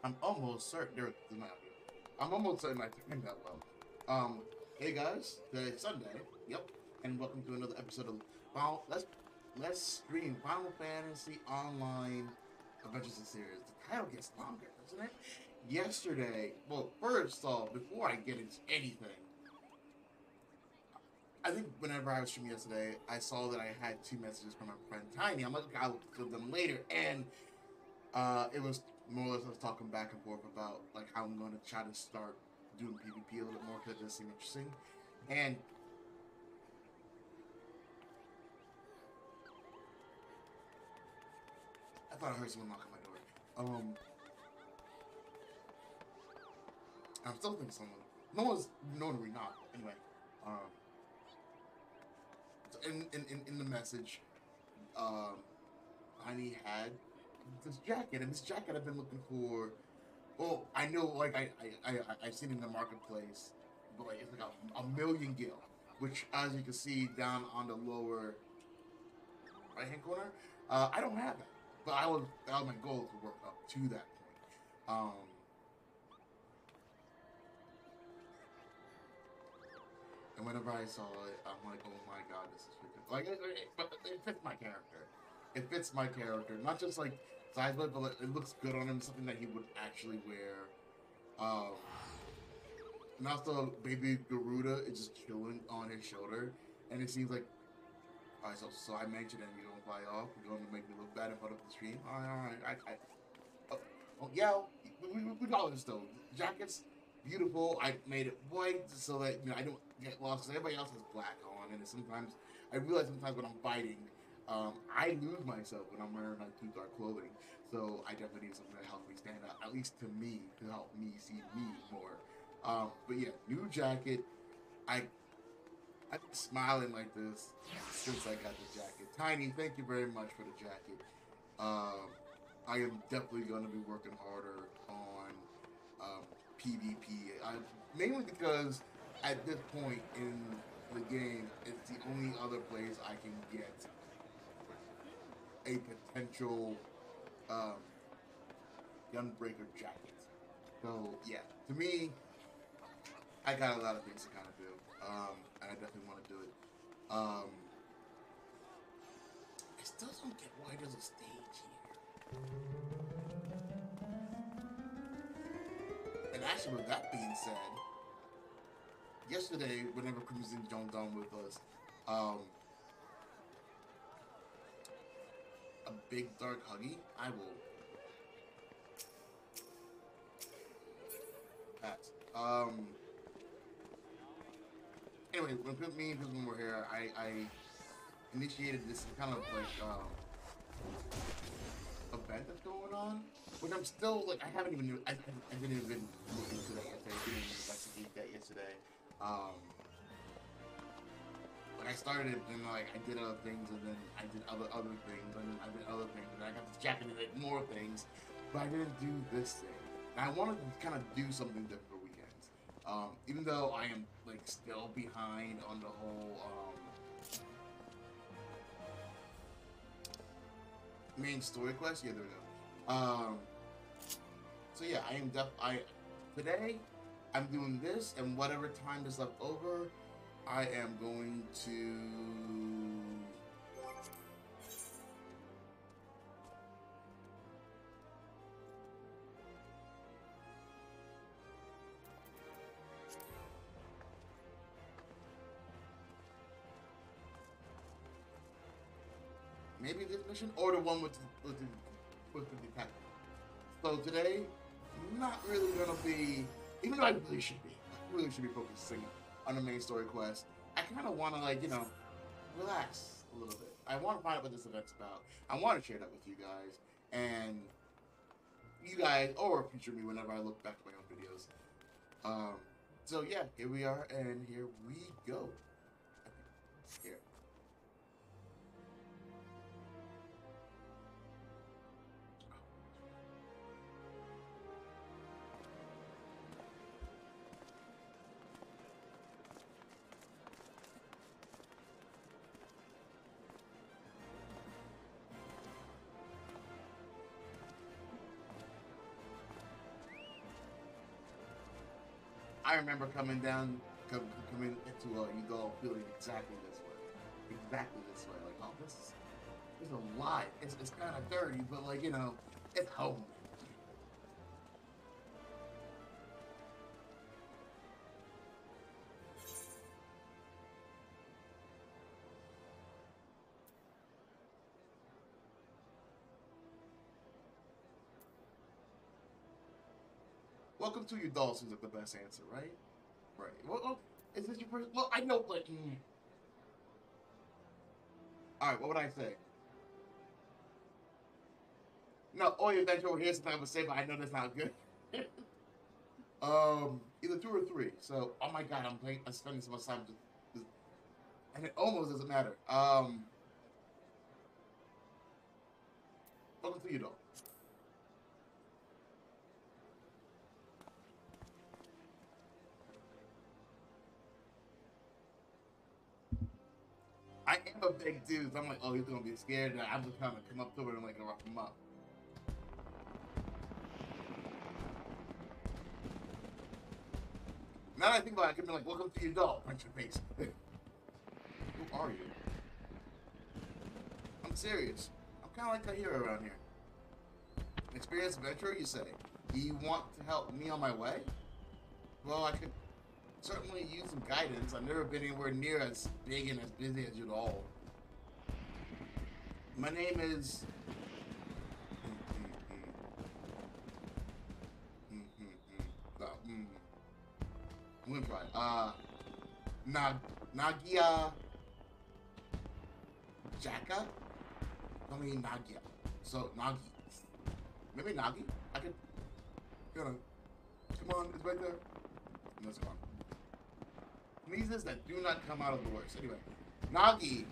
I'm almost certain there might be. I'm almost certain I timed that well. Hey guys, today's Sunday. Yep, and welcome to another episode of Final. Let's stream Final Fantasy Online Adventures in Sirius. The title gets longer, doesn't it? Yesterday, well, first off, before I get into anything, I think whenever I was streaming yesterday, I saw that I had two messages from my friend Tiny. I'm like, okay, I'll look at them later, and it was more or less us talking back and forth about like how I'm going to try to start doing PvP a little bit more because it does seem interesting. And I thought I heard someone knock on my door. I'm still thinking someone. No one really knocked. Anyway, um, so in the message, um, Honey had this jacket, and this jacket I've been looking for. Well, I know, like I've seen it in the marketplace, but like it's like a million gil, which as you can see down on the lower right hand corner, I don't have that, but that was my goal to work up to that point. And whenever I saw it, I'm like, oh my god, this is freaking like but it fits my character. It fits my character, not just like size, but like, it looks good on him. Something that he would actually wear. Um, and also, baby Garuda is just chilling on his shoulder, and it seems like, alright, so I mentioned him. You're gonna fly off. You're gonna make me look bad in front of the stream. Alright. Oh, yeah, we got this though. Jacket's beautiful. I made it white so that I don't get lost. Cause everybody else has black on, and sometimes I realize sometimes when I'm fighting, I lose myself when I'm wearing like too dark clothing. So I definitely need something that helps me stand out, at least to me, to help me see me more. But yeah, new jacket. I I've been smiling like this since I got the jacket. Tiny, thank you very much for the jacket. Um, I am definitely going to be working harder on um, PvP. Mainly because at this point in the game, it's the only other place I can get a potential um, Gunbreaker jacket. So yeah, to me, I got a lot of things to kind of do, and I definitely want to do it. Um, I still don't get why there's a stage here. And actually, with that being said, yesterday, whenever Crimson jumped on with us, um, a big dark huggy, I will pass. Anyway, when me and Crimson were here, I initiated this kind of like event that's going on, which I'm still like I didn't even look into that yesterday. I didn't even investigate that yesterday. Um, like I started it, and like I did other things, and then I did other things, and then I did other things, and I got this jacket and did more things, but I didn't do this thing. And I wanted to kind of do something different for weekends. Even though I am like still behind on the whole main story quest. Yeah, there we go. So yeah, I today I'm doing this, and whatever time is left over, I am going to maybe this mission or the one with the detective. So today, not really gonna be, even though I really should be focusing on the main story quest. I kind of want to like relax a little bit. I want to find out what this event's about. I want to share that with you guys, and you guys, or future me whenever I look back at my own videos. Um, so yeah, here we are, and here we go. Here. I remember coming into Udall feeling exactly this way. Exactly this way. Like, oh, this is a lot. It's kind of dirty, but like, you know, it's home. Welcome to Udall seems like the best answer, right? Right. Well, is this your first? Well, I know, like. All right, what would I say? No, oh, yeah, that's over here. Something I would say, but I know that's not good. Either 2 or 3. So, oh my god, I'm spending so much time and it almost doesn't matter. Welcome to Udall. I am a big dude. So I'm like, oh, he's gonna be scared. And I'm just trying to come up to him and like rough him up. Now that I think about it, I could be like, welcome to Udall. Punch your face. Who are you? I'm serious. I'm kind of like a hero around here. Experienced adventurer, you say? Do you want to help me on my way? Well, I could certainly use some guidance. I've never been anywhere near as big and as busy as Udall. My name is... I'm gonna try. Nagia Jaka? I mean Nagia. So Nagi. Maybe Nagi? I could come on, it's right there. No, it's gone. Sneezes that do not come out of the works. Anyway, Nagi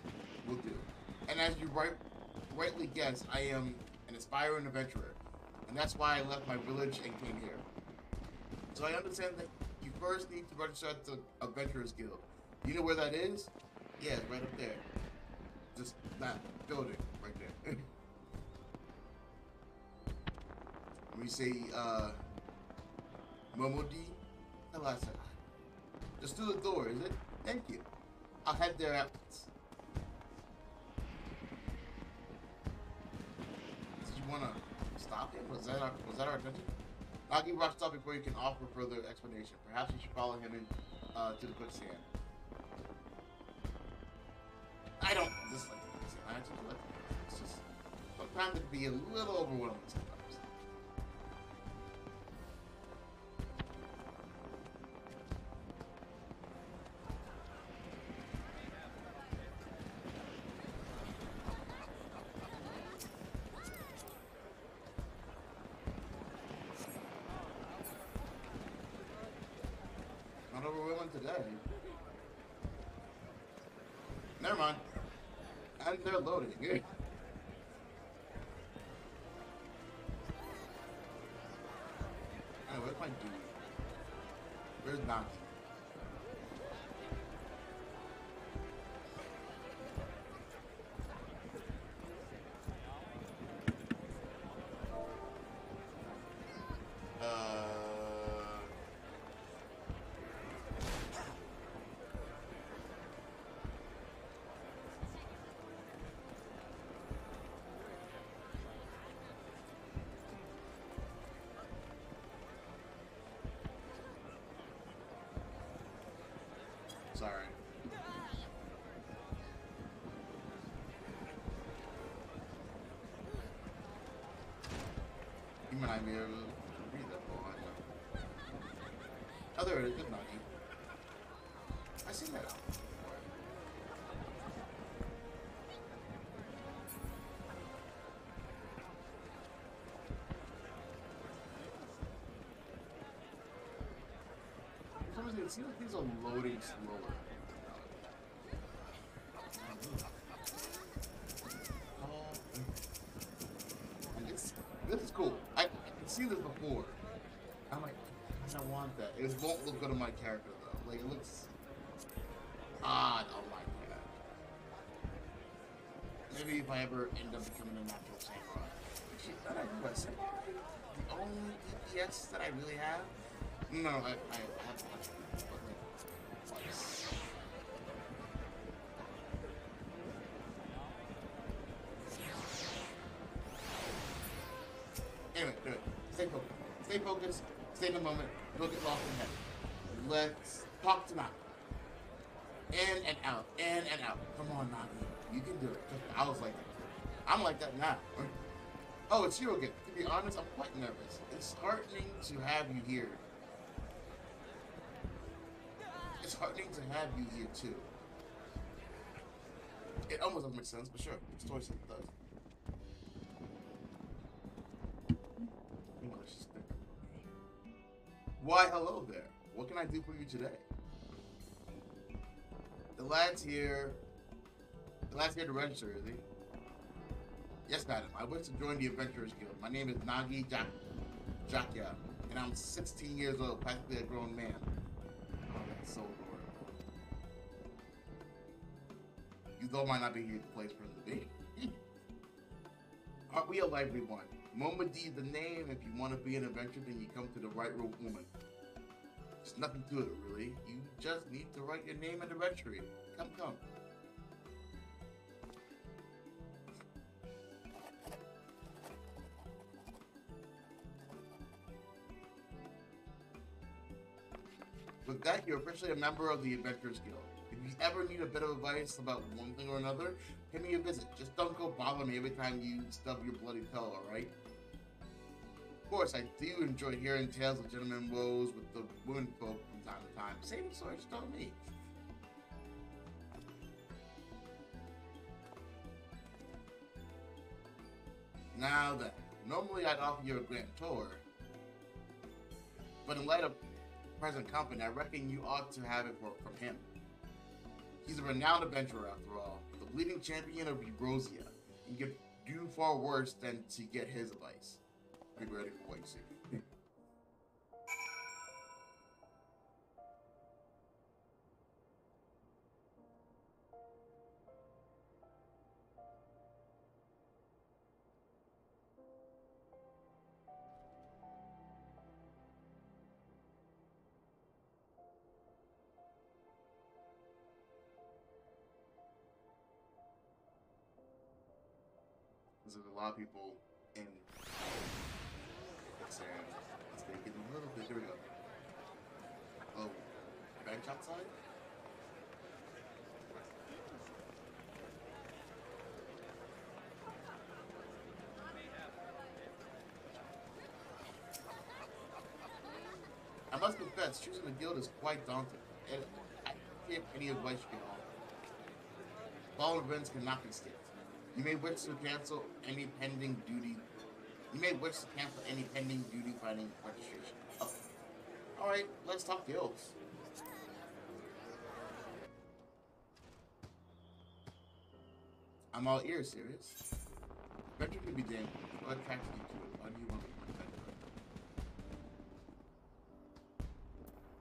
will do. And as you rightly guessed, I am an aspiring adventurer. And that's why I left my village and came here. So I understand that you first need to register at the Adventurers Guild. You know where that is? Yeah, it's right up there. Just that building right there. When you say, Momodi, Talasa. Just through the door, is it? Thank you. I'll head there afterwards. Did you want to stop him? Was that our intention? Nagi rushed up before you can offer further explanation. Perhaps you should follow him in to the quicksand. I don't dislike the quicksand. I actually like it. It's just sometimes it can be a little overwhelming sometimes. Not overwhelming today. Never mind. And they're loading. Anyway, where's my dude? Where's Naki? Sorry. You might be able to read that ball. Oh, there it is. Good night. I seen that. It seems like these are loading slower. This is cool. I can see this before. I'm like, I don't want that. It won't look good on my character though. Like it looks odd on my character. Maybe if I ever end up becoming a natural samurai. Actually, that I do a samurai. The only DPS that I really have No, I have watched it, but like twice. Anyway, do it. Stay focused. Stay focused. Stay in the moment. Don't get lost in head. Let's talk tonight. In and out. In and out. Come on, Nagi. You can do it. I was like that. I'm like that now. Oh, it's you again. To be honest, I'm quite nervous. It's heartening to have you here. It's heartening to have you here too. It almost doesn't make sense, but sure, it's choice it does. English is thick. Why, hello there. What can I do for you today? The lad's here. The lad's here to register, is he? Yes, madam. I wish to join the Adventurers Guild. My name is Nagi Jakya, and I'm 16 years old, practically a grown man. Oh, that's so adorable. You though might not be here the place for him to be. Aren't we a lively one? Momadi is the name. If you want to be an adventurer, then you come to the right woman. There's nothing to it, really. You just need to write your name in the registry. Come. With that, you're officially a member of the Adventurers Guild. If you ever need a bit of advice about one thing or another, pay me a visit. Just don't go bother me every time you stub your bloody toe, alright? Of course, I do enjoy hearing tales of gentlemen woes with the women folk from time to time. Same story you told me. Now then, normally I'd offer you a grand tour, but in light of present company, I reckon you ought to have it from him. He's a renowned adventurer after all, the leading champion of Eurasia, and you could do far worse than to get his advice. Be ready for what you see. There's a lot of people in Sand. It's making a little bit. Here we go. Oh, bench outside? I must confess, choosing a guild is quite daunting, and I can't give any advice you can offer. Following events cannot be skipped. You may wish to cancel any pending duty. You may wish to cancel any pending duty finding registration. Oh. Alright, let's talk guilds. I'm all ears, Sirius. Venture could be dangerous. What attracted you to it? Why do you want to become an adventurer?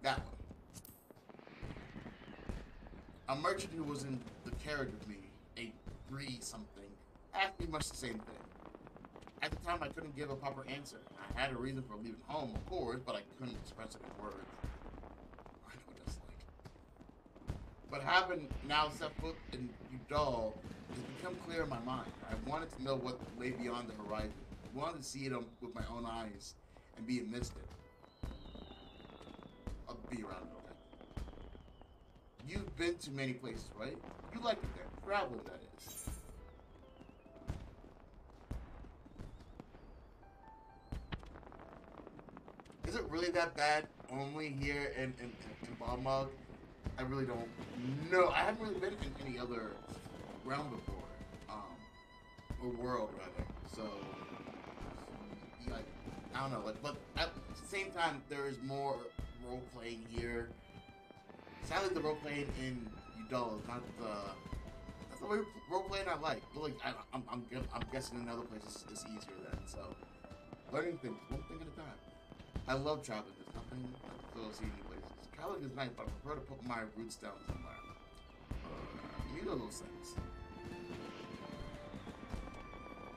That one. A merchant who was in the carriage with me, a something, asked me much the same thing. At the time, I couldn't give a proper answer. I had a reason for leaving home, of course, but I couldn't express it in words. I know what that's like. But having now set foot in Udall, it's become clear in my mind. I wanted to know what lay beyond the horizon. I wanted to see it with my own eyes and be amidst it. I'll be around it, okay? You've been to many places, right? You like it there. Traveling, that is. Is it really that bad only here in Balmog? I really don't know. I haven't really been in any other realm before. Or world, rather. So, like, I don't know. Like, but at the same time, there is more role-playing here. Sadly, the role-playing in Udall is not that's the way role-playing I like. But, like, I'm guessing in other places it's easier then. So, learning things, one thing at a time. I love traveling. There's nothing to go see any places. Traveling is nice, but I prefer to put my roots down somewhere. Neither of those things.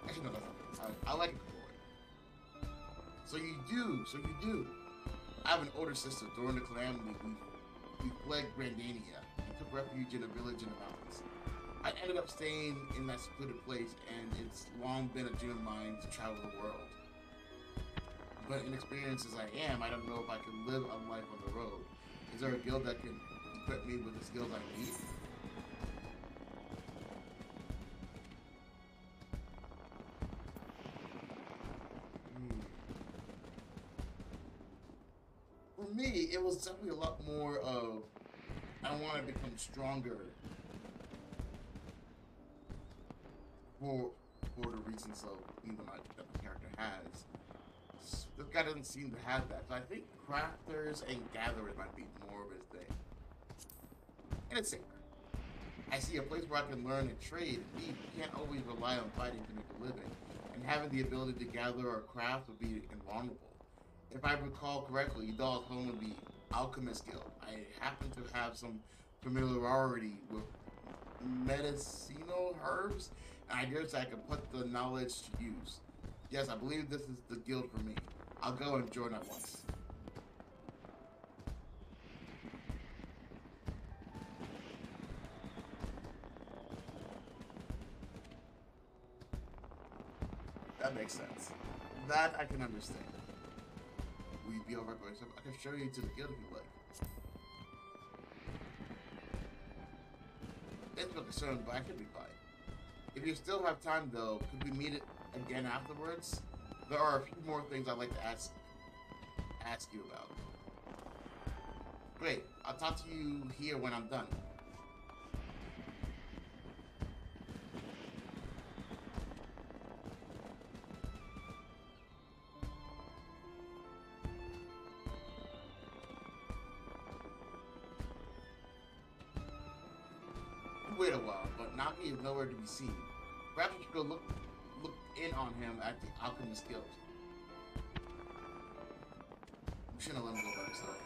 Actually, no, that's not. I like it for it. So you do. I have an older sister. During the calamity, we fled Grandania and took refuge in a village in the mountains. I ended up staying in that secluded place, and it's long been a dream of mine to travel the world. But inexperienced as I am, I don't know if I can live a life on the road. Is there a guild that can equip me with the skills I need? For me, it was definitely a lot more of I want to become stronger for the reasons of that my character has. This guy doesn't seem to have that. So I think crafters and gatherers might be more of his thing. And it's safer. I see a place where I can learn and trade. Indeed, you can't always rely on fighting to make a living. And having the ability to gather or craft would be invulnerable. If I recall correctly, Udal's home would be Alchemist Guild. I happen to have some familiarity with medicinal herbs, and I guess I can put the knowledge to use. Yes, I believe this is the guild for me. I'll go and join at once. That makes sense. That I can understand. Will you be over by yourself? I can show you to the guild if you like. It's no concern, but I should be fine. If you still have time, though, could we meet it again afterwards? There are a few more things I'd like to ask you about. Great. I'll talk to you here when I'm done. Wait a while, but Naki is nowhere to be seen. Perhaps we should go look in on him at the Alchemist Guild. We shouldn't let him go by himself.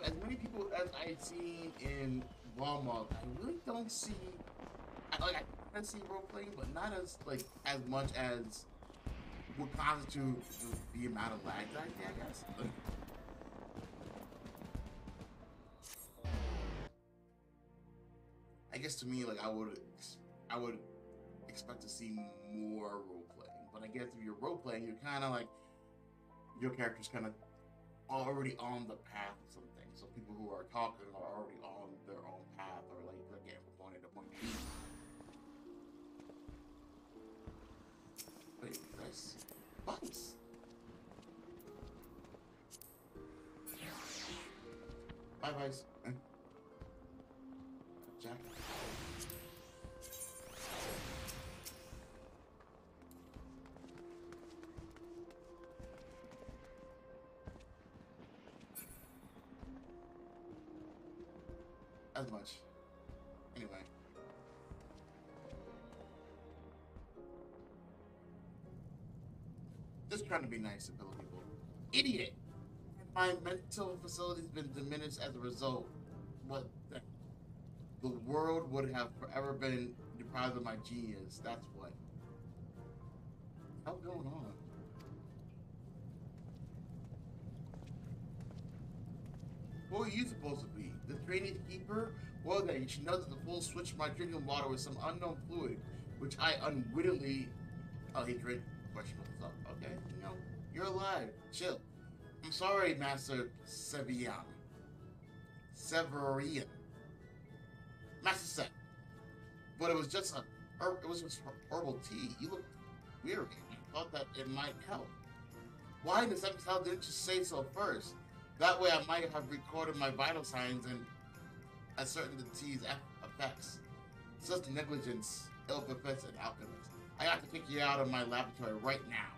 As many people as I've seen in Walmart, I really don't see. I see role playing, but not as much as would constitute the amount of lag that I guess. I guess to me, I would expect to see more role playing, but I guess if you're role playing, you're kind of like your character's kind of already on the path of something. So people who are talking are already on their own path, or they're getting from point A to point B. Wait, nice. Buttons. Bye, guys. Jack. As much. Anyway. Just trying to be nice to fellow people. Idiot! My mental facility's been diminished as a result. What the world would have forever been deprived of my genius. That's what. What's going on? Who are you supposed to be? The training keeper? Well then, you should know that the full switch from my drinking water was some unknown fluid, which I unwittingly... Oh, he drank. Question what's up. Okay, you're alive. Chill. I'm sorry, Master Severian. Master Set. But it was just herbal tea. You look weary. I thought that it might help. Why in the seventh hell didn't you say so first? That way I might have recorded my vital signs and ascertained the tea's effects. Such negligence ill befits an alchemist. I have to kick you out of my laboratory right now.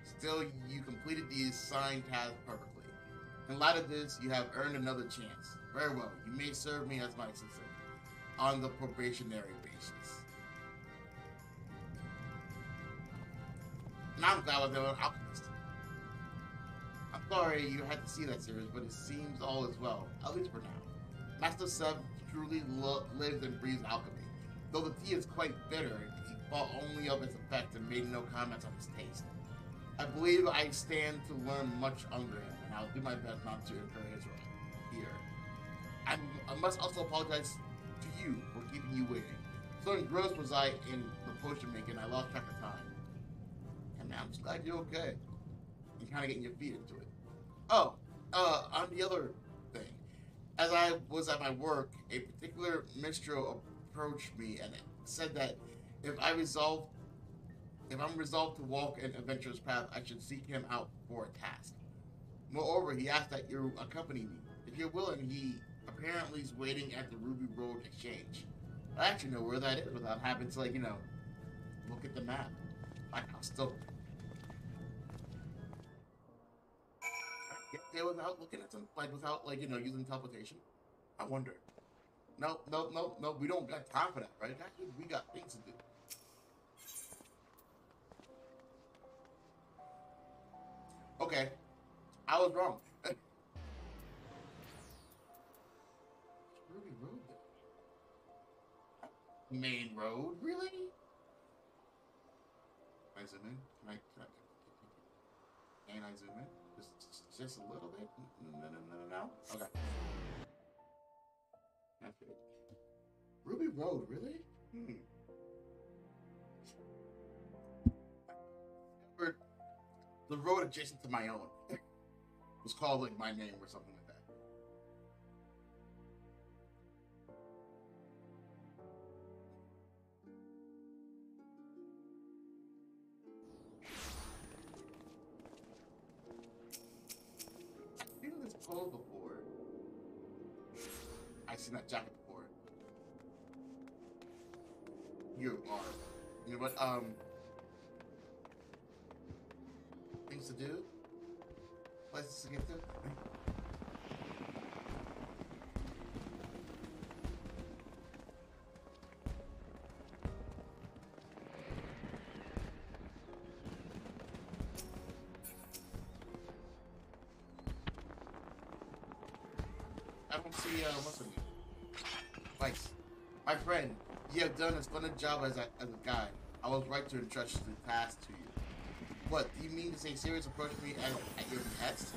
Still, you completed the assigned task perfectly. In light of this, you have earned another chance. Very well, you may serve me as my assistant on the probationary basis. And I'm glad with an alchemist. I'm sorry you had to see that, Sirius, but it seems all is well, at least for now. Master Seb truly lives and breathes alchemy. Though the tea is quite bitter, he thought only of its effect and made no comments on his taste. I believe I stand to learn much under him, and I'll do my best not to incur his wrath here. I must also apologize to you for keeping you waiting. So engrossed was I in the potion making, I lost track of time. And man, I'm just glad you're okay. You're kind of getting your feet into it. Oh, on the other thing, as I was at my work, a particular minstrel approached me and said that if I'm resolved to walk an adventurous path, I should seek him out for a task. Moreover, he asked that you accompany me. If you're willing, he apparently is waiting at the Ruby Road Exchange. I actually know where that is without having to, like, look at the map. Like, I'll still get there without looking at them, without, using teleportation. I wonder. No, we don't got time for that, right? We got things to do. Okay, I was wrong. Ruby Road there. Main road, really? Can I zoom in? Can I zoom in? Just a little bit? No. Okay. That's good. Ruby Road, really? The road adjacent to my own was called like my name or something like that. I've seen this clothes before. I've seen that jacket before. You know what? Things to do, places to get to. I don't see what's in you. Vice, my friend, you have done a splendid job as a guide. I was right to entrust the task to you. What, do you mean to say Sirius approached me at your behest?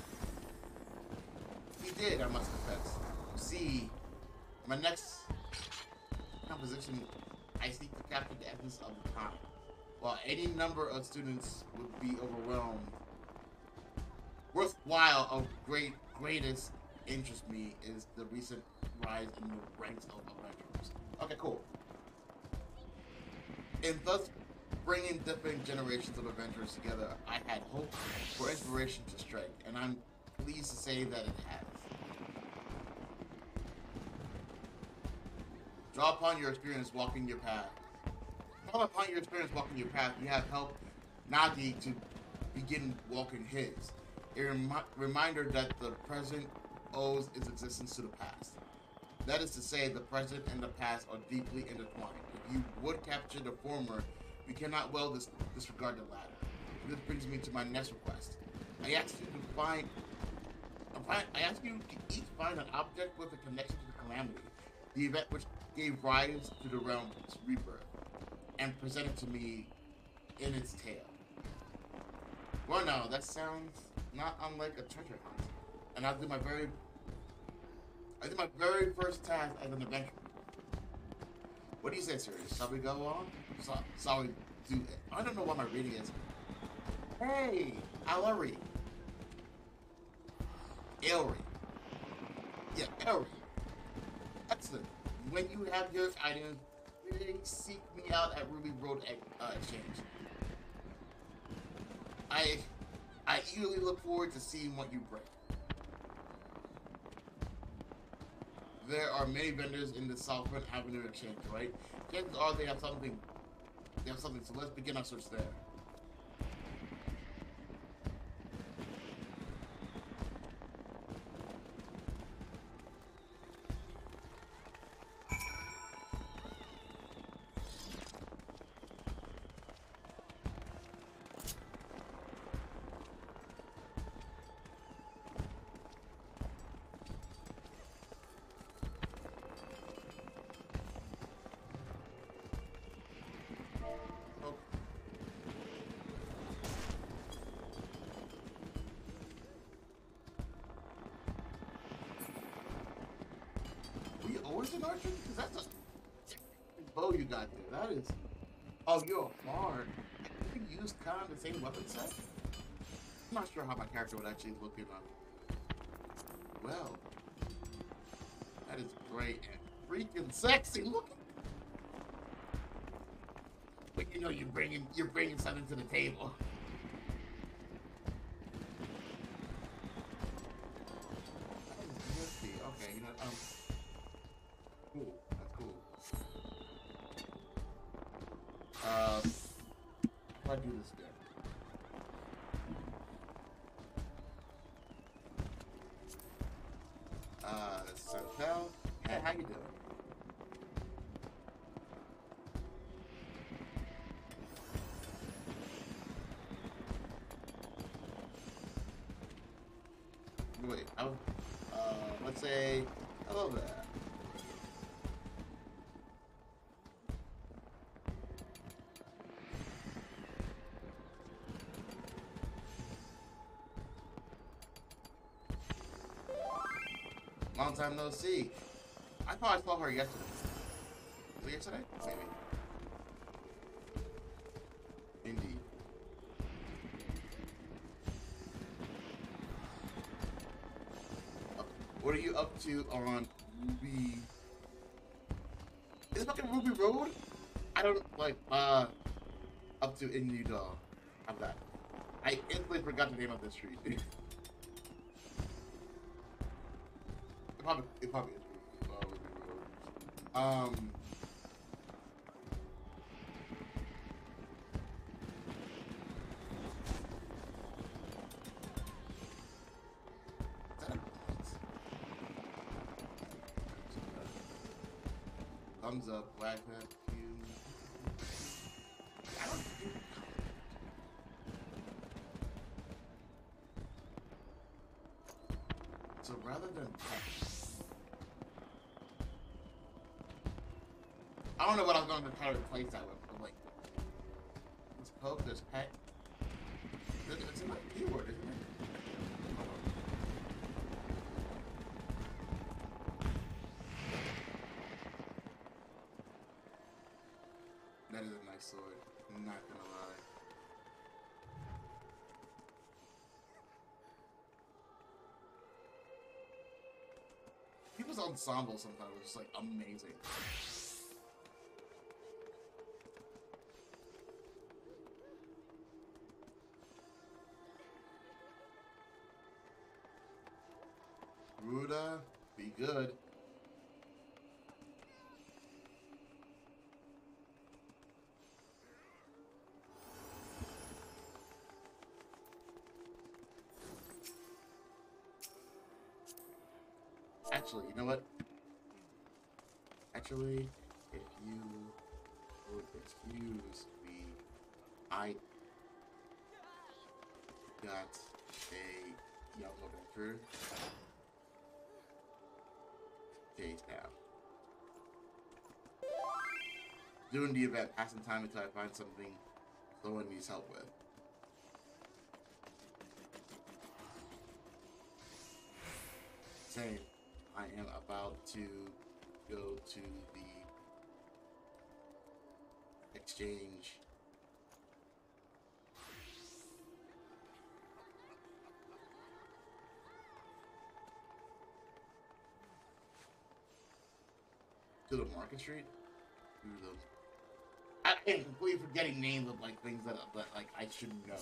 He did, I must confess. See, my next composition, I seek to capture the essence of the time. While any number of students would be overwhelmed, worthwhile of greatest interest me is the recent rise in the ranks of adventurers. Okay, cool. And thus, bringing different generations of adventurers together, I had hope for inspiration to strike, and I'm pleased to say that it has. Draw upon your experience walking your path. You have helped Nagi to begin walking his. A reminder that the present owes its existence to the past. That is to say, the present and the past are deeply intertwined. If you would capture the former, we cannot well disregard the latter. This brings me to my next request. I ask you to each find an object with a connection to the calamity, the event which gave rise to the realm's rebirth, and present it to me in its tale. Well, now that sounds not unlike a treasure hunt, and I'll do my very first task as an adventurer. What do you say, Sirius? Shall we go on? Shall we do it? I don't know what my reading is. Hey, Ellery. Yeah, Ellery. Excellent. When you have your items, please seek me out at Ruby Road Exchange. I eagerly look forward to seeing what you bring. There are many vendors in the Southfront Avenue Exchange, right? Chances are they have something. So let's begin our search there. archer? Because that's a bow you got there. That is. Oh, you're a bard. You can use kind of the same weapon set? I'm not sure how my character would actually look in well, that is great and freaking sexy looking. But you know you're bringing something to the table. That is nifty. Okay, you know cool. That's cool. How do I do this again? Santel, hey, how you doing? Wait, let's say hello there. Long time no see. I thought I saw her yesterday. Was it yesterday? Maybe. Indeed. What are you up to on Ruby? Is it fucking Ruby Road? I don't like up to in New Dawn. I'm bad. I instantly forgot the name of this street. It probably is Ruby Road. Thumbs up, Black Man, I don't do. So rather than I don't know what I was going to try to replace that with, but like, there's poke, there's pet. It's another keyword, isn't it? That is a nice sword, I'm not gonna lie. People's ensemble sometimes is just like amazing. Ruda, be good. Actually, you know what? Actually, if you would excuse me, I got a young adventure. Days now. Doing the event, passing time until I find something someone needs help with. Same. I am about to go to the exchange. To the Market Street? I am completely forgetting names of like things that like I should know.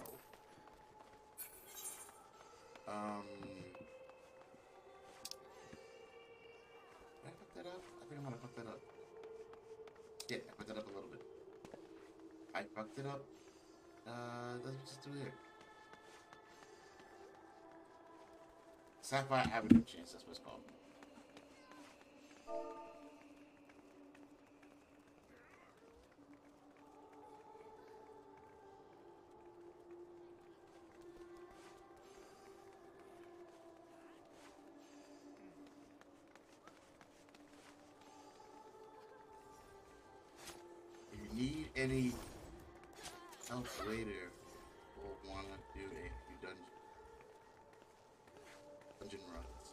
Did I fuck that up? I think I'm gonna fuck that up. Yeah, I fucked that up a little bit. I fucked it up. Let's just do it. Sapphire Avenue Chance, that's what it's called. Need any help later or wanna do a few dungeon runs?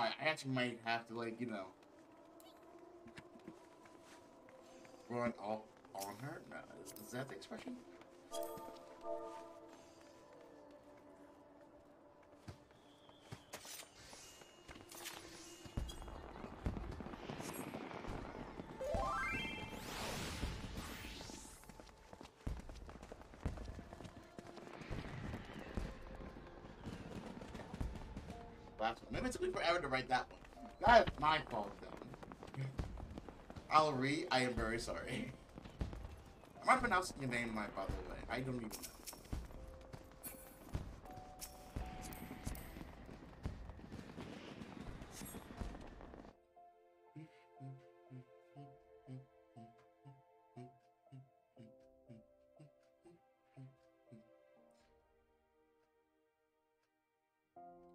Alright, I actually might have to, like, you know, run off on her. No, is that the expression? Last one. Maybe it took me forever to write that one. That's my fault, though. Valerie, I am very sorry. Am I pronouncing your name right, by the way? I don't even know.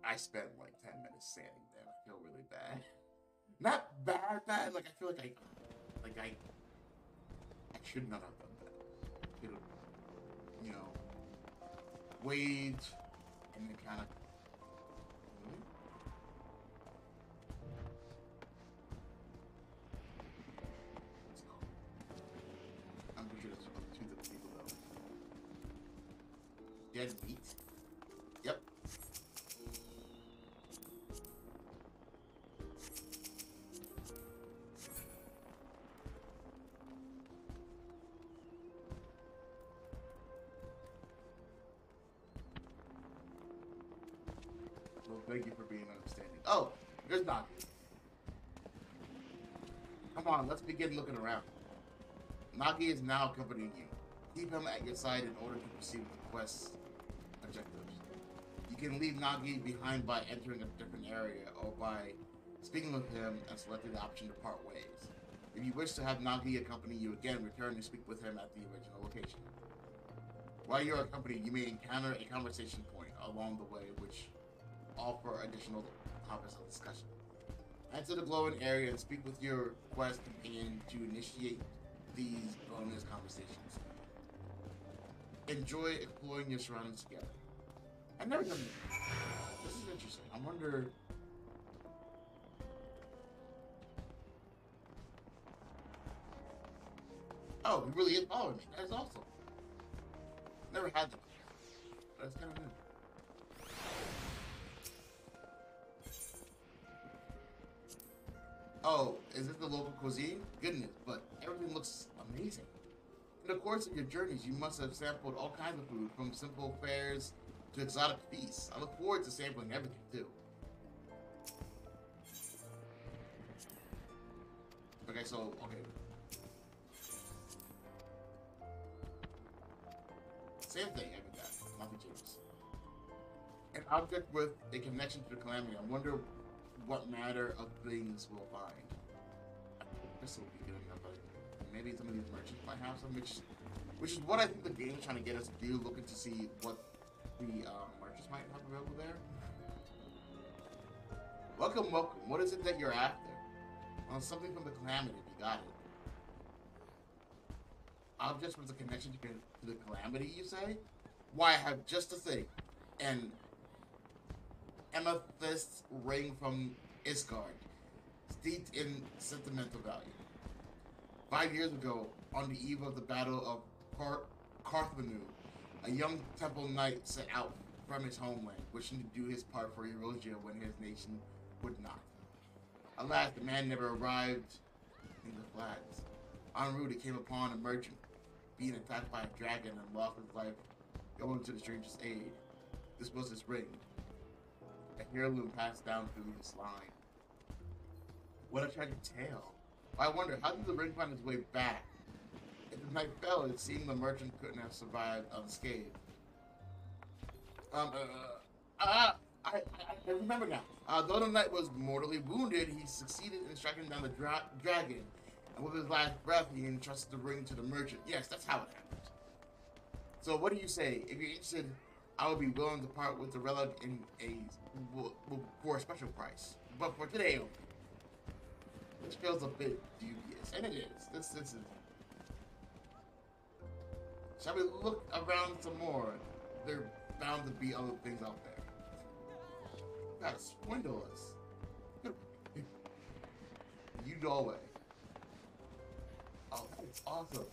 I spent like 10 minutes standing there. I feel really bad. Not bad. Like I feel like I should not have done that. Should have, you know, wait and then kind of. Let's go. I'm pretty sure there's two different people though. Dead meat. Yep. Well, thank you for being understanding. Oh, there's Nagi. Come on, let's begin looking around. Nagi is now accompanying you. Keep him at your side in order to proceed with the quest's objectives. You can leave Nagi behind by entering a different area or by speaking with him and selecting the option to part ways. If you wish to have Nagi accompany you again, return and speak with him at the original location. While you're accompanied, you may encounter a conversation point along the way which offer additional topics of discussion. Enter the glowing area and speak with your quest companion to initiate these bonus conversations. Enjoy exploring your surroundings together. I've never done this. This is interesting. I wonder. Oh, he really is following me. That's awesome. Never had that. That's kind of new. Oh, is this the local cuisine? Goodness, but everything looks amazing. In the course of your journeys, you must have sampled all kinds of food, from simple fares to exotic feasts. I look forward to sampling everything, too. Okay, so, okay. Same thing every time. Nothing changes. An object with a connection to the calamity. I wonder what matter of things we'll find. This will be good enough, but maybe some of these merchants might have some, which is what I think the game is trying to get us to do, looking to see what the merchants might have available there. Welcome. What is it that you're after? Well, something from the calamity. You got it. Objects with a connection to the calamity, you say? Why, I have just a thing. An amethyst ring from Isgard, steeped in sentimental value. 5 years ago, on the eve of the Battle of Carthmanu, a young temple knight set out from his homeland, wishing to do his part for Erosia when his nation would not. Alas, the man never arrived in the flags. En route, he came upon a merchant being attacked by a dragon and lost his life going to the stranger's aid. This was his ring, a heirloom passed down through his line. What a tragic tale. I wonder, how did the ring find its way back? If the night fell, it seemed the merchant couldn't have survived unscathed. I remember now. Though the knight was mortally wounded, he succeeded in striking down the dragon, and with his last breath, he entrusted the ring to the merchant. Yes, that's how it happened. So what do you say? If you're interested, I would be willing to part with the relic for a special price. But for today, which feels a bit dubious, and it is. This is. Shall we look around some more? There are bound to be other things out there. Gotta swindle us. doorway. Oh, that's awesome.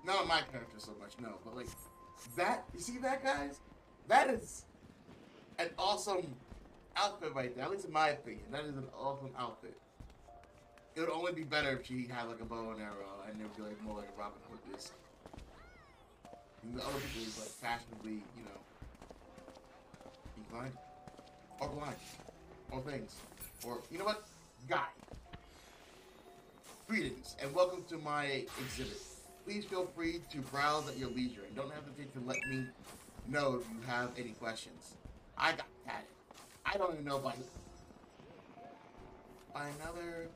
Not my character so much, no, but like that. You see that, guys? That is an awesome outfit right there. At least in my opinion, that is an awesome outfit. It would only be better if she had like a bow and arrow, and it would be like more like a Robin Hood this. And the other people is like fashionably, you know, inclined, or blind, or things, or you know what, guy. Greetings and welcome to my exhibit. Please feel free to browse at your leisure and don't hesitate to let me know if you have any questions. I got at it. I don't even know by another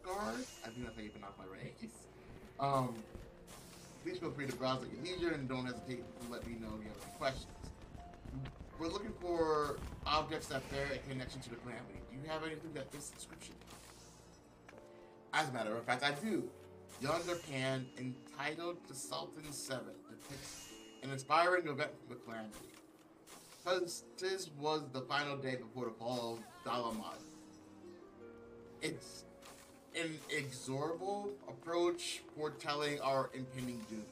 guard. I think that's how you pronounce my race. Please feel free to browse at your leisure and don't hesitate to let me know if you have any questions. We're looking for objects that bear a connection to the calamity. Do you have anything that fits the description? As a matter of fact, I do. Yonder pan, entitled The Sultan 7, depicts an inspiring event from the calamity. Because this was the final day before the fall of Dalamat. It's an inexorable approach foretelling our impending doom.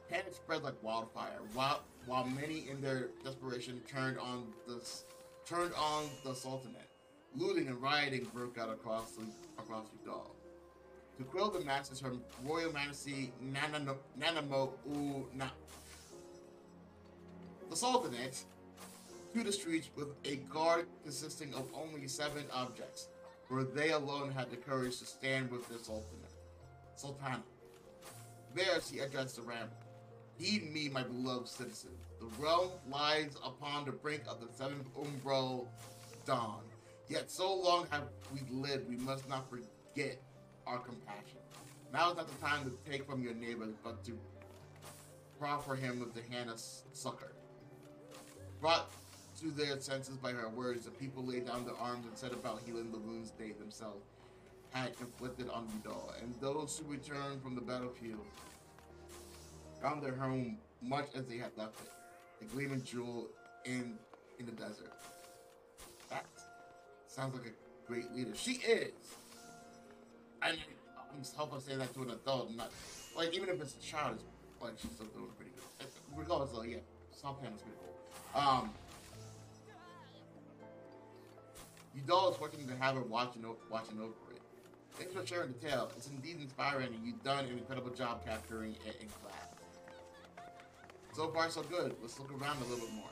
Panic spread like wildfire, while many in their desperation turned on the Sultanate. Looting and rioting broke out across Udal. To quell the masses, Her Royal Majesty the Sultanate, to the streets with a guard consisting of only 7 objects, for they alone had the courage to stand with their Sultana. There she addressed the rabble. Heed me, my beloved citizen. The realm lies upon the brink of the 7th umbral dawn. Yet so long have we lived, we must not forget our compassion. Now is not the time to take from your neighbors, but to proffer him with the hand of succor. Brought to their senses by her words, the people laid down their arms and set about healing the wounds they themselves had inflicted on Udal, and those who returned from the battlefield found their home much as they had left it, a gleaming jewel in the desert. That sounds like a great leader. She is. I'm helping say that to an adult, not like even if it's a child, it's like she's still doing pretty good. Regardless, though, yeah, South Pan is pretty cool. Udal is fortunate to have her watching over it. Thanks for sharing the tale. It's indeed inspiring, and you've done an incredible job capturing it in class. So far, so good. Let's look around a little bit more.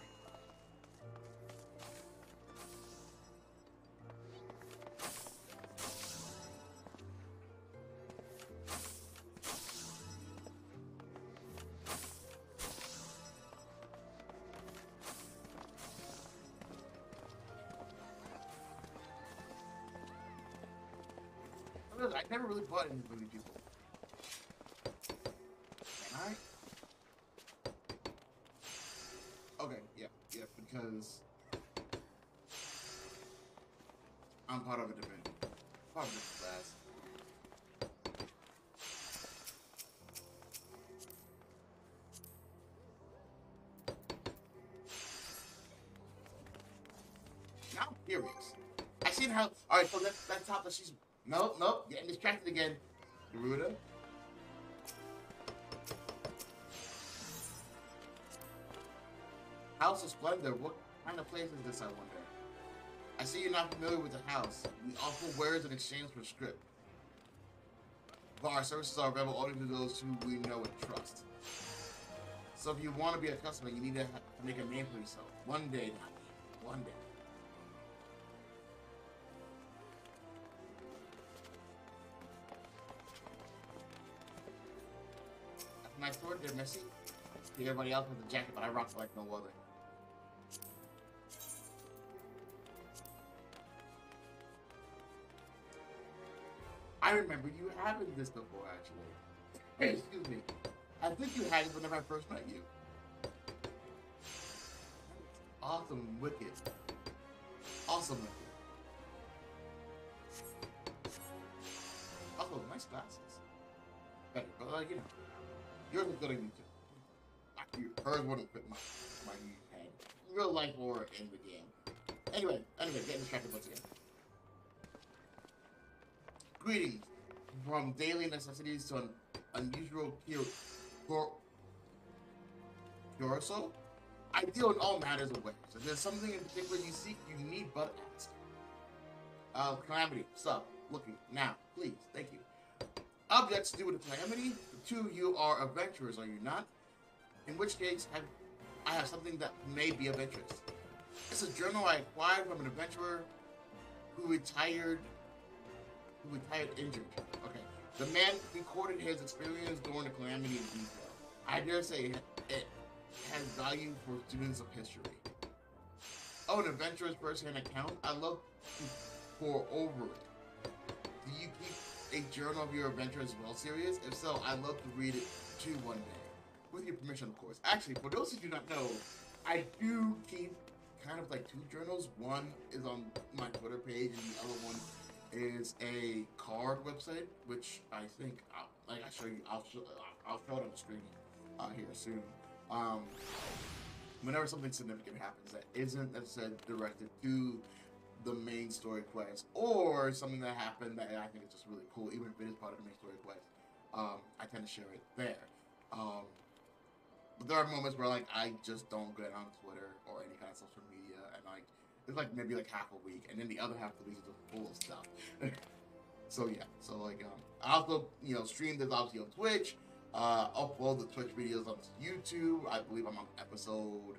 I never really bought any from these people. Can I? Okay, yeah, because I'm part of a different class. Now I'm curious. I seen how. All right, so that top that she's. Nope, getting distracted again. Garuda. House of Splendor. What kind of place is this, I wonder? I see you're not familiar with the house. We offer wares in exchange for script. But our services are available only to those who we know and trust. So if you want to be a customer, you need to make a name for yourself. One day now. One day. My sword, they're messy. Everybody else has a jacket, but I rock like no other. I remember you having this before, actually. Hey, excuse me. I think you had it whenever I first met you. Awesome, wicked. Awesome, wicked. Also, nice glasses. better. But like, you know, yours is good on YouTube. Hers wouldn't fit my head. Real life or in the game. Anyway, getting distracted once again. Greetings from daily necessities to an unusual Curioso? I deal in all matters of ways. If there's something in particular you seek, you need but ask. Calamity, sup, looking, now, please, thank you. Objects to do with the Calamity, the two of you are adventurers, are you not? In which case, I have something that may be of interest. It's a journal I acquired from an adventurer who retired injured. Okay. The man recorded his experience during the Calamity in detail. I dare say it has value for students of history. Oh, an adventurer's first-hand account? I love to pour over it. Do you keep a journal of your adventure as well, Sirius? If so, I'd love to read it too one day. With your permission, of course. Actually, for those who do not know, I do keep kind of like two journals. One is on my Twitter page, and the other one is a card website, which I think, I'll show it on the screen here soon. Whenever something significant happens that isn't necessarily directed to the main story quest, or something that happened that I think is just really cool, even if it is part of the main story quest, I tend to share it there. But there are moments where like I just don't get on Twitter or any kind of social media, and like it's like maybe like half a week, and then the other half of the week is just full of stuff. So yeah, so like I also stream this obviously on Twitch. Upload the Twitch videos on YouTube. I believe I'm on episode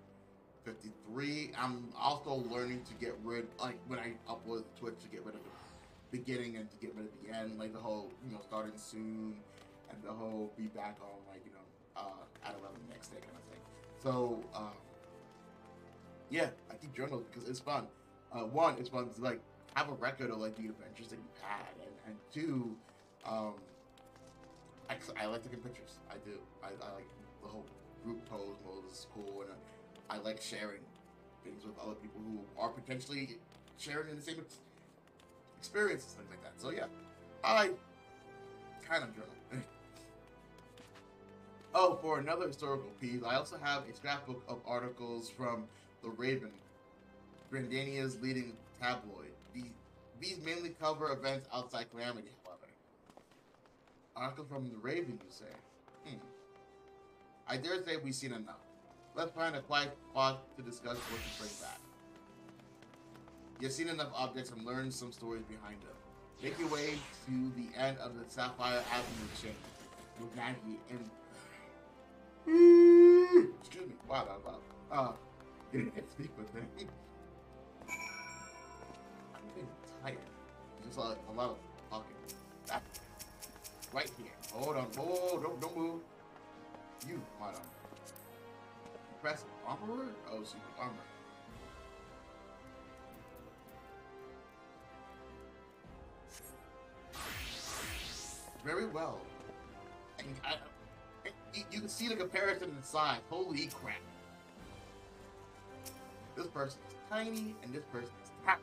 53. I'm also learning to get rid, like when I upload the Twitch, to get rid of the beginning and to get rid of the end, like the whole starting soon and the whole be back on like at 11 the next day kind of thing. So yeah, I keep journals because it's fun. One, it's fun to like have a record of like the adventures that you've had, and two, I like taking pictures. I do. I like the whole group pose mode is cool, and I like sharing things with other people who are potentially sharing in the same experiences, things like that. So yeah, I kind of journal. Oh, for another historical piece, I also have a scrapbook of articles from The Raven, Grandania's leading tabloid. These mainly cover events outside Calamity, however. Articles from The Raven, you say? I dare say we've seen enough. Let's find a quiet spot to discuss what to bring back. You've seen enough objects and learned some stories behind them. Make your way to the end of the Sapphire Avenue chain with Maggie and... Excuse me. Wow, that was loud. Speak with them. I'm getting tired. Just like a lot of talking. Right here. Hold on. Oh, don't move. You, hold on. Press armorer? Oh, secret armor. Very well. And you can see the comparison in size. Holy crap. This person is tiny, and this person is tiny.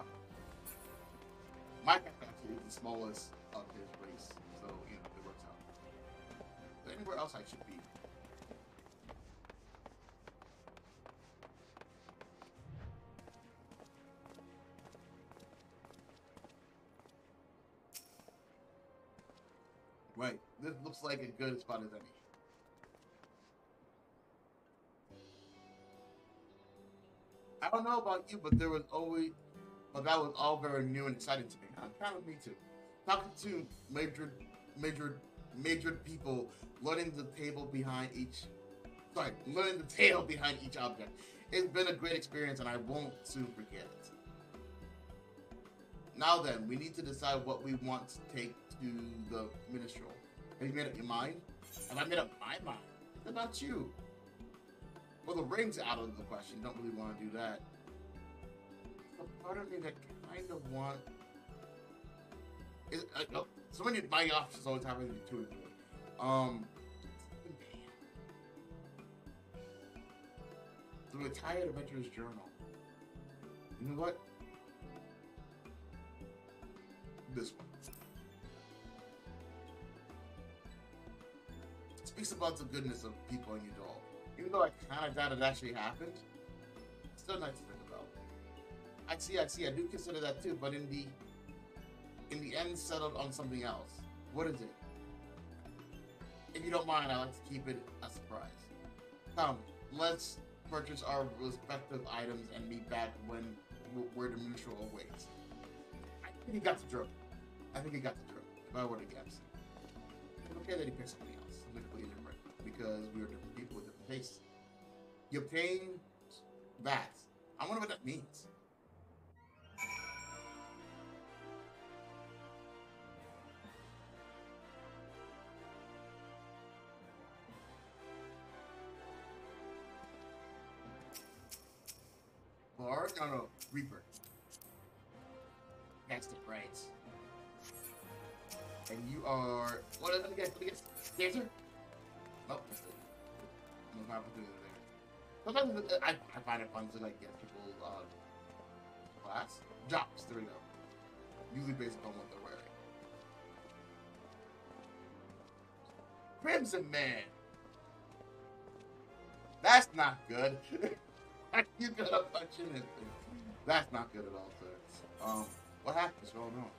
My cat actually is the smallest of his race, so, it works out. But anywhere else I should be. Right, this looks like as good a spot as any. I don't know about you, but that was all very new and exciting to me. Kind of me too. Talking to major people, learning the tale behind each object. It's been a great experience, and I won't soon forget it. Now then, we need to decide what we want to take to the minstrel. Have you made up your mind? Have I made up my mind? What about you? Well, the ring's out of the question. You don't really want to do that. But part of me that kind of want... so many of my options always happen to be two of them. The Retired Adventurer's Journal. You know what? This one. speaks about the goodness of people in Udall. Even though I kind of doubt it actually happened, it's still nice to think about. I see. I do consider that too, but in the end, settled on something else. What is it? If you don't mind, I like to keep it a surprise. Come, let's purchase our respective items and meet back where the mutual awaits. I think he got the drill. If I were to guess. It's okay that he picked something else, something completely different, because we are different people with different tastes. You obtain that. I wonder what that means. Bar? No, Reaper. That's the price. And you are... What is it again? Dancer? Nope, that's it. No opportunity there. Sometimes I find it fun to like get people's class. Jobs, there we go. Usually based upon what they're wearing. Crimson Man! That's not good. You got a punch in it. That's not good at all, sir. What happened? What's going on?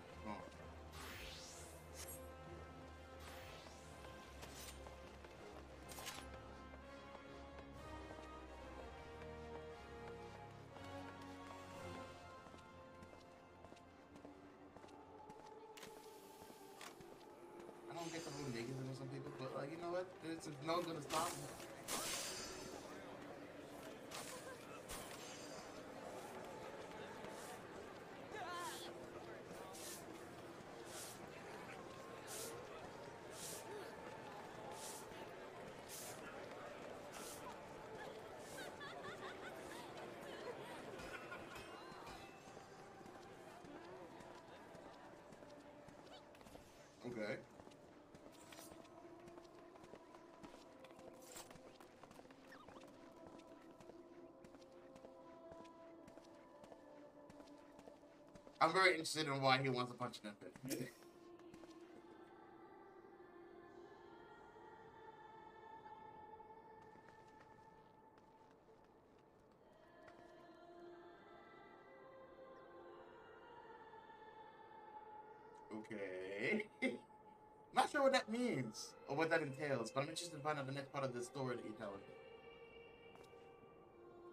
I don't get the whole negative with some people, but you know what? It's no one's gonna stop me. Okay. I'm very interested in why he wants to punch an infant. Okay. Not sure what that means or what that entails, but I'm interested to find out the next part of the story that you're telling me.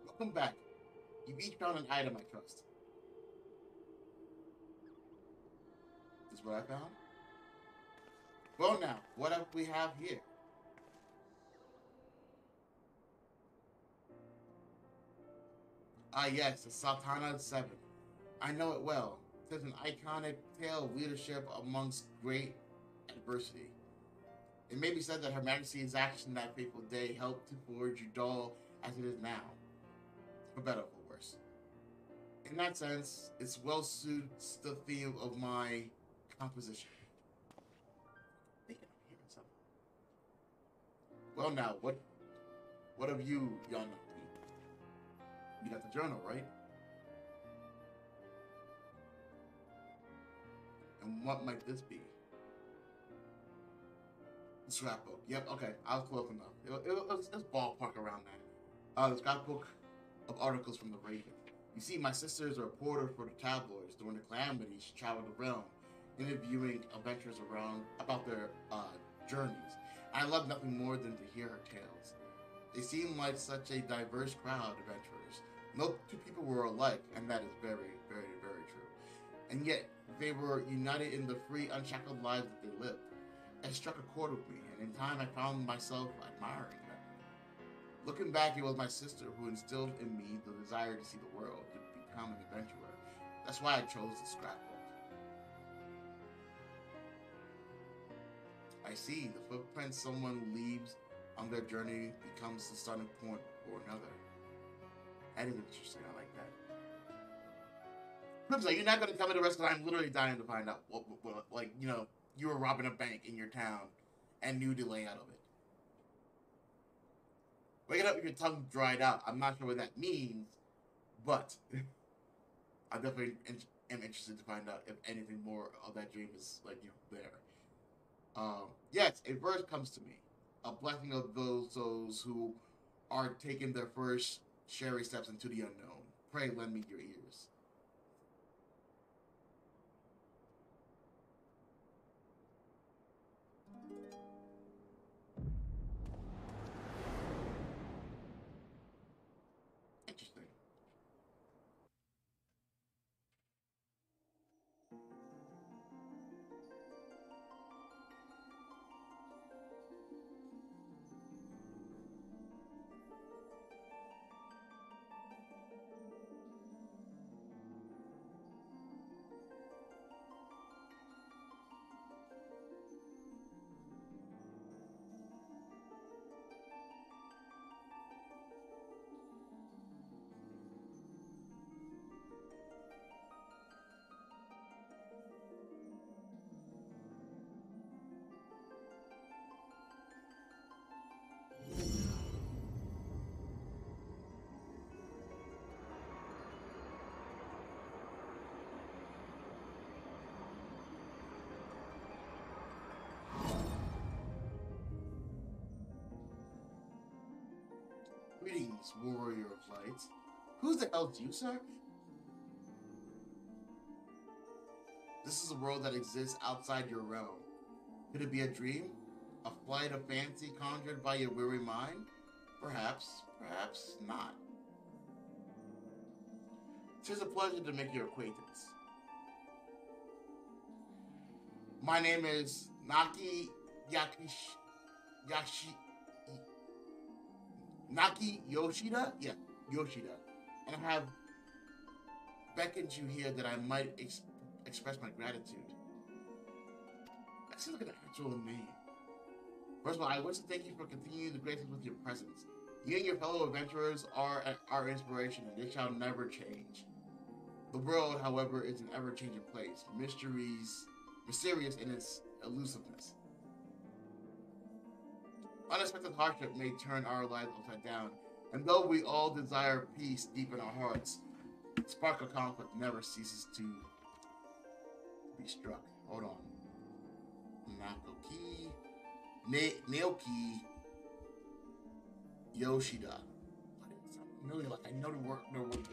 Welcome back. You've each found an item, I trust. This is what I found? Well now, what do we have here? Ah yes, the Sultana 7. I know it well. It is an iconic tale of leadership amongst great adversity. It may be said that Her Majesty's action that fateful day helped to forge Udall as it is now, for better or for worse. In that sense, it well suits the theme of my composition. I think I'm hearing something. Well now, what of you, young lady? You got the journal, right? And what might this be? The scrapbook. Yep, okay. I was close enough. It was ballpark around that. The scrapbook of articles from the Raven. You see, my sister is a reporter for the tabloids. During the calamity, she traveled the realm, interviewing adventurers around about their journeys. I love nothing more than to hear her tales. They seem like such a diverse crowd of adventurers. No two people were alike, and that is very, very, very true. And yet, they were united in the free, unshackled lives that they lived. It struck a chord with me, and in time I found myself admiring them. Looking back, it was my sister who instilled in me the desire to see the world, to become an adventurer. That's why I chose the scrapbook. I see, the footprints someone leaves on their journey becomes the starting point for another. That is interesting, I like that. Looks like you're not going to tell me the rest of the time. I'm literally dying to find out what, like, you know, you were robbing a bank in your town and knew the layout of it. Waking up with your tongue dried out. I'm not sure what that means, but I definitely am interested to find out if anything more of that dream is, like, you know, there. Yes, a verse comes to me. a blessing of those who are taking their first sherry steps into the unknown. Pray lend me your ears. Interesting. Greetings, warrior of light. Who the hell do you serve? This is a world that exists outside your realm. Could it be a dream? A flight of fancy conjured by your weary mind? Perhaps, perhaps not. 'Tis a pleasure to make your acquaintance. My name is Naki Yashi Naki Yoshida? Yeah, Yoshida. And I have beckoned you here that I might express my gratitude. That seems like an actual name. First of all, I wish to thank you for continuing to grace us with your presence. You and your fellow adventurers are our inspiration, and they shall never change. The world, however, is an ever-changing place, mysterious in its elusiveness. Unexpected hardship may turn our lives upside down, and though we all desire peace deep in our hearts, the spark of conflict never ceases to be struck. Hold on. Naoki Yoshida. I know the word.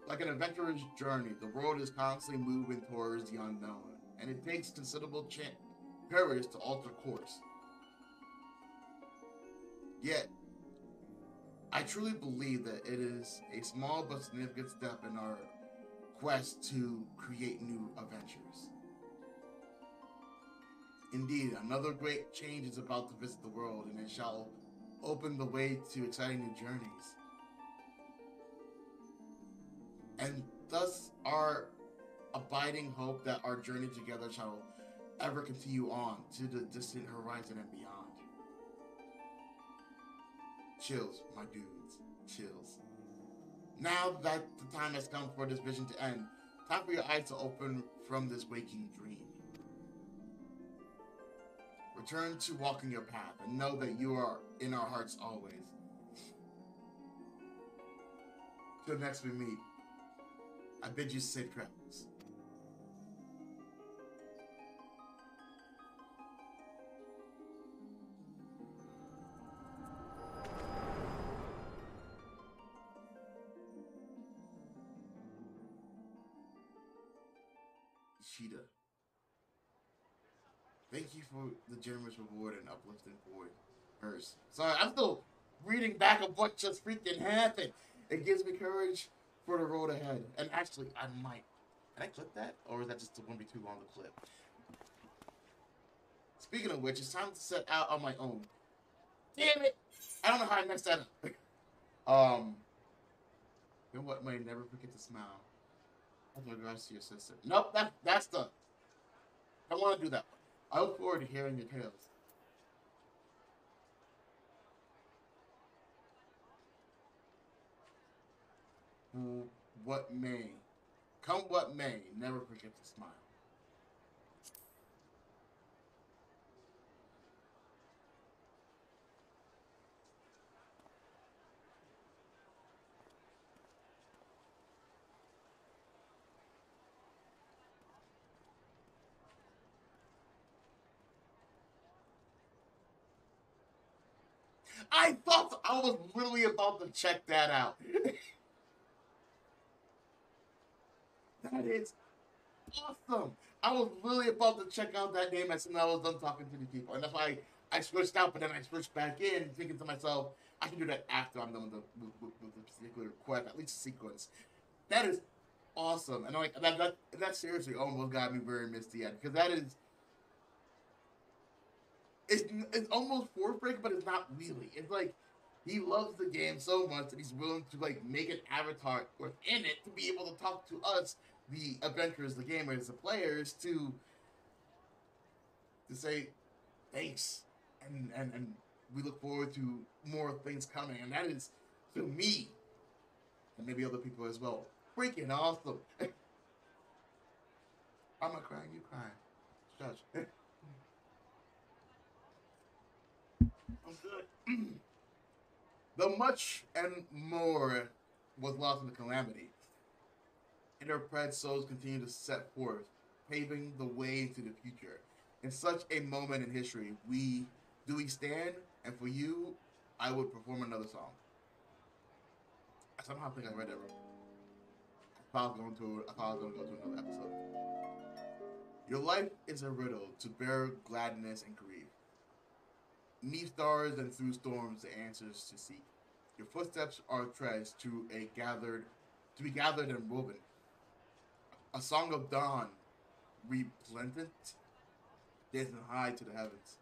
Like an adventurer's journey, the world is constantly moving towards the unknown, and it takes considerable courage to alter course. Yet, I truly believe that it is a small but significant step in our quest to create new adventures. Indeed, another great change is about to visit the world, and it shall open the way to exciting new journeys. And thus our abiding hope that our journey together shall ever continue on to the distant horizon and beyond. Chills, my dudes. Chills. Now that the time has come for this vision to end, time for your eyes to open from this waking dream. Return to walking your path and know that you are in our hearts always. Till next we meet, I bid you safe travels. Ishida. Thank you for the generous reward and uplifting for hers. Sorry, I'm still reading back of what just freaking happened. It gives me courage for the road ahead. And actually, I might. Can I clip that? Or is that just going to be too long to clip? Speaking of which, it's time to set out on my own. Damn it! I don't know how I messed that up. Then what may never forget to smile. With regards to your sister. Nope, that's the... I want to do that one. I look forward to hearing your tales. What may. Come what may, never forget to smile. I thought I was literally about to check that out. That is awesome. I was really about to check out that game as soon as I was done talking to the people, and that's why I switched out. But then I switched back in, thinking to myself, I can do that after I'm done with the particular quest, at least sequence. That is awesome, and like that seriously almost got me very misty eyed because that is it's almost fourth break, but it's not really. It's like he loves the game so much that he's willing to like make an avatar within it to be able to talk to us, the adventurers, the gamers, the players, to say thanks and we look forward to more things coming, and that is to me and maybe other people as well. Freaking awesome! I'm not crying, you crying. Judge. I'm good. Though much and more was lost in the calamity, interpret souls continue to set forth, paving the way to the future. In such a moment in history, we stand, and for you, I would perform another song. I somehow think I read that wrong. I thought I was going to go to another episode. Your life is a riddle to bear gladness and grief. Neath stars and through storms, the answers to seek. Your footsteps are threads to be gathered and woven. A song of dawn, replenitent, dancing high to the heavens.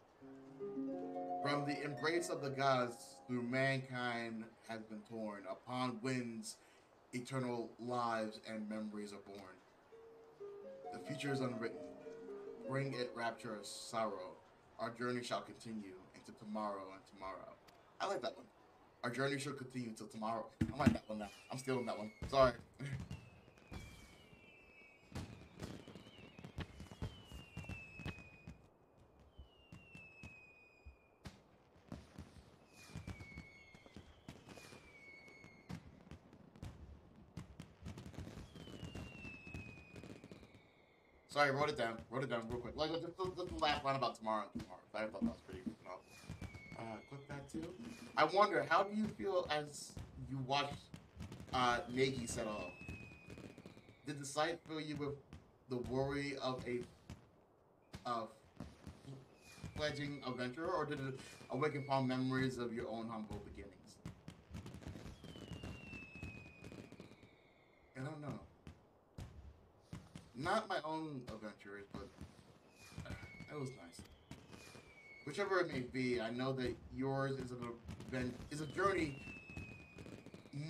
From the embrace of the gods through mankind has been torn. Upon winds, eternal lives and memories are born. The future is unwritten. Bring it rapturous sorrow. Our journey shall continue into tomorrow and tomorrow. I like that one. Our journey shall continue until tomorrow. I like that one now. I'm stealing that one. Sorry. Sorry, wrote it down. Wrote it down real quick. Like just the last line about tomorrow and tomorrow. I thought that was pretty good. Clip that too. I wonder, how do you feel as you watched Nagi set off? Did the sight fill you with the worry of a fledgling adventurer, or did it awaken fond memories of your own humble beginnings? I don't know. Not my own adventures, but it was nice. Whichever it may be, I know that yours is a journey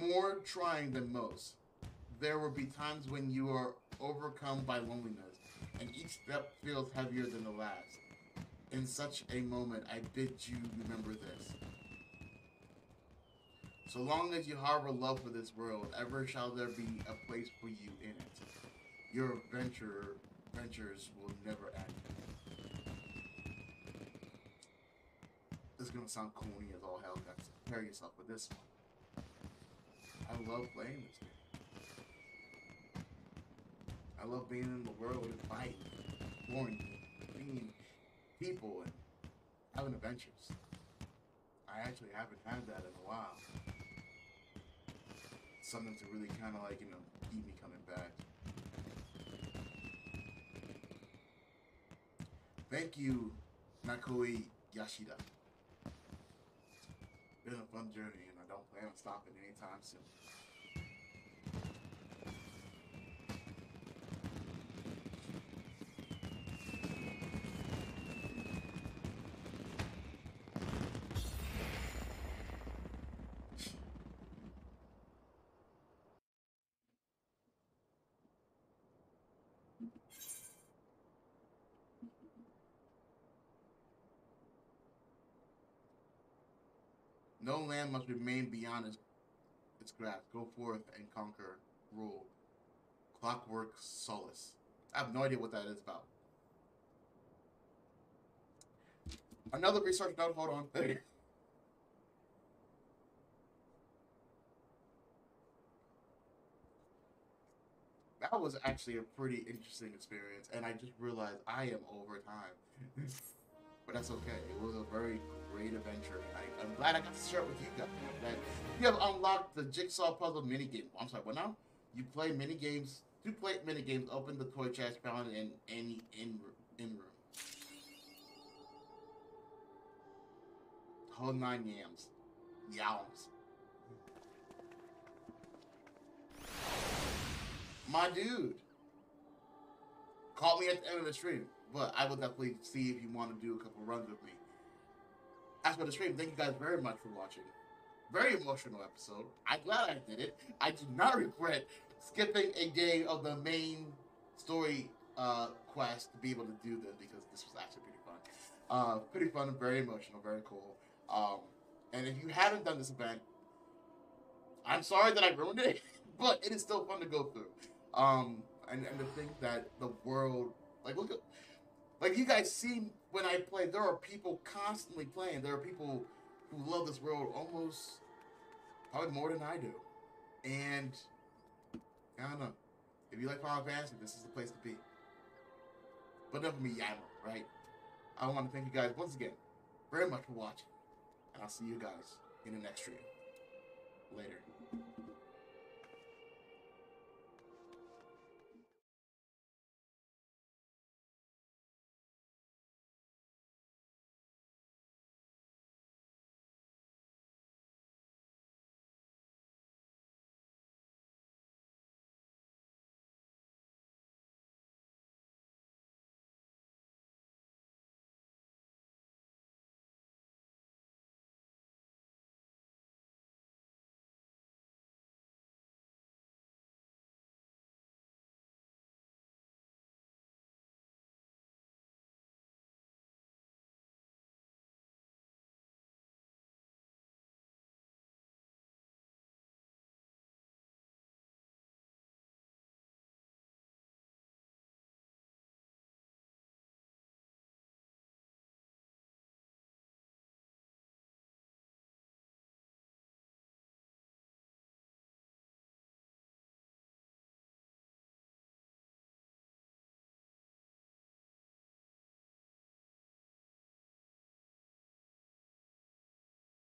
more trying than most. There will be times when you are overcome by loneliness, and each step feels heavier than the last. In such a moment, I bid you remember this. So long as you harbor love for this world, ever shall there be a place for you in it. Your ventures will never end. This is gonna sound corny as all hell, guys. Prepare yourself for this one. I love playing this game. I love being in the world and fighting, exploring, meeting people, and having adventures. I actually haven't had that in a while. Something to really kind of like, keep me coming back. Thank you, Nakoi Yashida. Been a fun journey, and I don't plan on stopping anytime soon. No land must remain beyond its grasp. Go forth and conquer, rule. Clockwork solace. I have no idea what that is about. Another research note, hold on. That was actually a pretty interesting experience, and I just realized I am over time. but that's okay. It was a very great adventure. I'm glad I got to share it with you guys. That you have unlocked the jigsaw puzzle minigame. I'm sorry, what now? You play mini games. To play mini games, open the toy chest found in any in room. Whole 9 yams. Yowms. My dude. Call me at the end of the stream, but I will definitely see if you want to do a couple runs with me. As for the stream, thank you guys very much for watching. Very emotional episode. I'm glad I did it. I do not regret skipping a day of the main story quest to be able to do this, because this was actually pretty fun. Pretty fun and very emotional, very cool. And if you haven't done this event, I'm sorry that I ruined it, but it is still fun to go through. And to think that the world, like, look at, like, you guys see when I play, there are people constantly playing. There are people who love this world almost, probably more than I do. And I don't know. If you like Final Fantasy, this is the place to be. But enough of me yammering, right? I want to thank you guys once again very much for watching. And I'll see you guys in the next stream. Later.